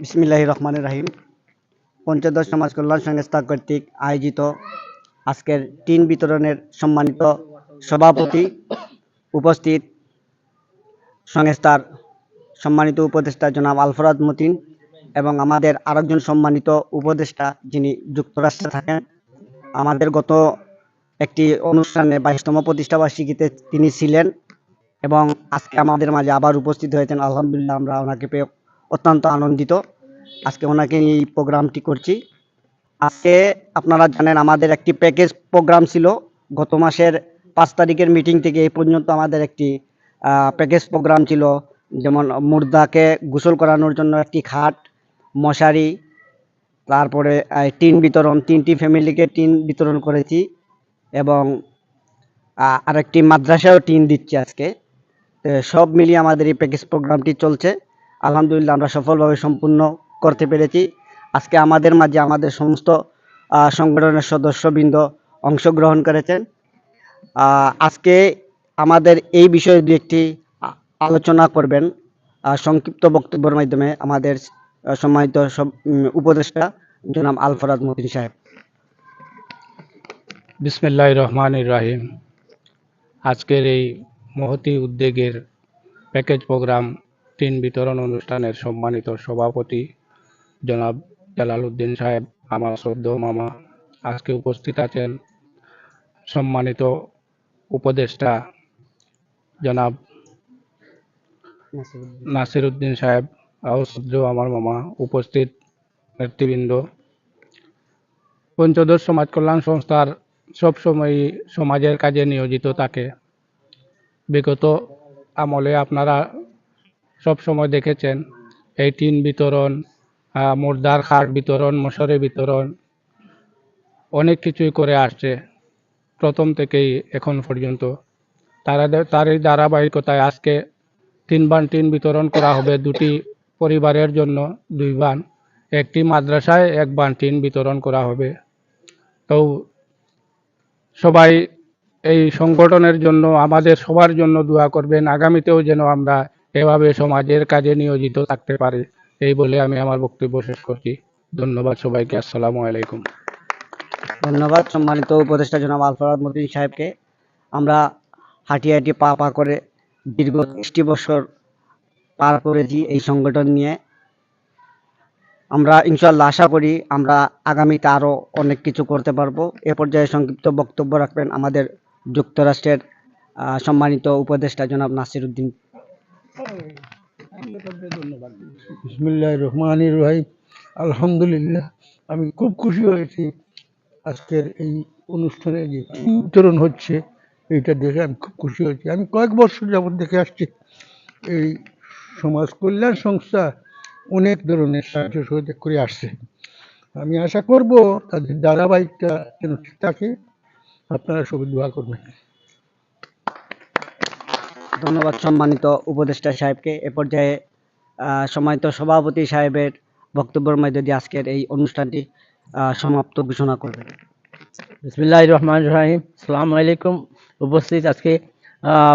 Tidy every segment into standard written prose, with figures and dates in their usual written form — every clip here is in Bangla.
বিসমিল্লাহির রহমানির রহিম। পঞ্চদশ সমাজ কল্যাণ সংস্থা কর্তৃক আয়োজিত আজকের টিন বিতরণের সম্মানিত সভাপতি, উপস্থিত সংস্থার সম্মানিত উপদেষ্টা জনাব আলফরাদ মতিন এবং আমাদের আরেকজন সম্মানিত উপদেষ্টা যিনি যুক্তরাষ্ট্রে থাকেন। আমাদের গত একটি অনুষ্ঠানে 22তম প্রতিষ্ঠাবার্ষিকীতে তিনি ছিলেন এবং আজকে আমাদের মাঝে আবার উপস্থিত হয়েছেন। আলহামদুলিল্লাহ, আমরা ওনাকে পেয়ে অত্যন্ত আনন্দিত। আজকে ওনাকে এই প্রোগ্রামটি করছি। আজকে আপনারা জানেন আমাদের একটি প্যাকেজ প্রোগ্রাম ছিল। গত মাসের 5 তারিখের মিটিং থেকে এই পর্যন্ত আমাদের একটি প্যাকেজ প্রোগ্রাম ছিল, যেমন মুর্দাকে গোসল করানোর জন্য একটি খাট, মশারি, তারপরে টিন বিতরণ, 3টি ফ্যামিলিকে টিন বিতরণ করেছি এবং আরেকটি মাদ্রাসায়ও টিন দিচ্ছি আজকে। সব মিলিয়ে আমাদের এই প্যাকেজ প্রোগ্রামটি চলছে। আলহামদুলিল্লাহ, আমরা সফলভাবে সম্পূর্ণ করতে পেরেছি। আজকে আমাদের মাঝে আমাদের সমস্ত সংগঠনের সদস্যবৃন্দ অংশগ্রহণ করেছেন। আজকে আমাদের এই বিষয়ে দু একটি আলোচনা করবেন সংক্ষিপ্ত বক্তব্যের মাধ্যমে আমাদের সম্মানিত উপদেষ্টা জনাব আলফরাদ মতিন সাহেব। বিসমিল্লাহির রহমানির রহিম। আজকের এই মহতী উদ্যোগের প্যাকেজ প্রোগ্রাম টিন বিতরণ অনুষ্ঠানের সম্মানিত সভাপতি জনাব জালাল উদ্দিন সাহেব, আমার শ্রদ্ধেয় মামা। আজকে উপস্থিত আছেন সম্মানিত উপদেষ্টা জনাব নাসির উদ্দিন সাহেব, শ্রদ্ধেয় আমার মামা। উপস্থিত নেতৃবৃন্দ। পঞ্চদশ সমাজ কল্যাণ সংস্থার সবসময় সমাজের কাজে নিয়োজিত থাকে। বিগত আমলে আপনারা সব সময় দেখেছেন এই টিন বিতরণ, মুর্দার খাট বিতরণ, মশারি বিতরণ, অনেক কিছুই করে আসছে প্রথম থেকেই এখন পর্যন্ত। তারই ধারাবাহিকতায় আজকে 3 বান টিন বিতরণ করা হবে। 2টি পরিবারের জন্য 2 বান, একটি মাদ্রাসায় 1 বান টিন বিতরণ করা হবে। তো সবাই এই সংগঠনের জন্য, আমাদের সবার জন্য দোয়া করবেন। আগামীতেও যেন আমরা এভাবে সমাজের কাজে নিয়োজিত থাকতে পারি, এই বলে আমি আমার বক্তব্য শেষ করছি। ধন্যবাদ সবাইকে। আসসালামু আলাইকুম। ধন্যবাদ সম্মানিত উপদেষ্টা জনাব আলফরাদ মতিন সাহেবকে। আমরা হাঁটি হাঁটি পা পা করে দীর্ঘ 30 বছর পার করেছি এই সংগঠন নিয়ে। আমরা ইনশাআল্লাহ আশা করি আমরা আগামীতে আরও অনেক কিছু করতে পারবো। এ পর্যায়ে সংক্ষিপ্ত বক্তব্য রাখবেন আমাদের যুক্তরাষ্ট্রের সম্মানিত উপদেষ্টা জনাব নাসির উদ্দিন। বিসমিল্লাহির রহমানির রহিম। আলহামদুলিল্লাহ, আমি খুব খুশি হয়েছি আজকের এই অনুষ্ঠানে যে বিতরণ হচ্ছে, এইটা দেখে আমি খুব খুশি হয়েছি। আমি কয়েক বছর যাবৎ দেখে আসছি এই সমাজ কল্যাণ সংস্থা অনেক ধরনের সাহায্য সহযোগ করে আসছে। আমি আশা করব তাদের ধারাবাহিকটা যেন ঠিক থাকে। আপনারা সবাই দোয়া করবেন। ধন্যবাদ সম্মানিত উপদেষ্টা সাহেবকে। এ পর্যায়ে সম্মানিত সভাপতি সাহেবের বক্তব্যের মধ্যে দিয়ে আজকের এই অনুষ্ঠানটি সমাপ্ত ঘোষণা করবেন। বিসমিল্লাহির রহমানির রহিম। আসসালামু আলাইকুম। উপস্থিত আজকে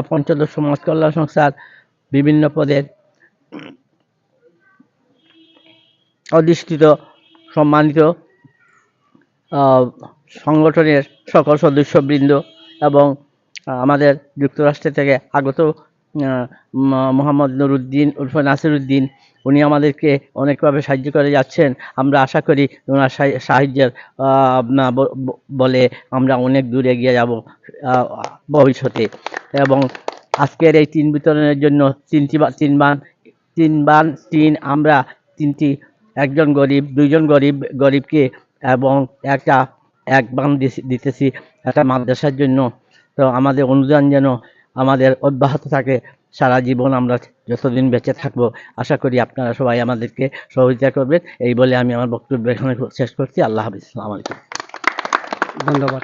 পঞ্চদশ সমাজ কল্যাণ সংস্থার বিভিন্ন পদের অধিষ্ঠিত সম্মানিত সংগঠনের সকল সদস্যবৃন্দ এবং আমাদের যুক্তরাষ্ট্র থেকে আগত মোহাম্মদ নুরুদ্দিন উরফে নাসির উদ্দিন, উনি আমাদেরকে অনেকভাবে সাহায্য করে যাচ্ছেন। আমরা আশা করি ওনার সাহায্যের বলে আমরা অনেক দূর এগিয়ে যাব ভবিষ্যতে। এবং আজকের এই টিন বিতরণের জন্য 3 বান টিন আমরা 3টি, একজন গরিব, 2জন গরিবকে এবং 1 বান দিতেছি একটা মাদ্রাসার জন্য। তো আমাদের অনুদান যেন আমাদের অব্যাহত থাকে সারা জীবন, আমরা যতদিন বেঁচে থাকবো। আশা করি আপনারা সবাই আমাদেরকে সহযোগিতা করবেন, এই বলে আমি আমার বক্তব্য এখানে শেষ করছি। আল্লাহ হাফিজ। আসসালামু আলাইকুম। ধন্যবাদ।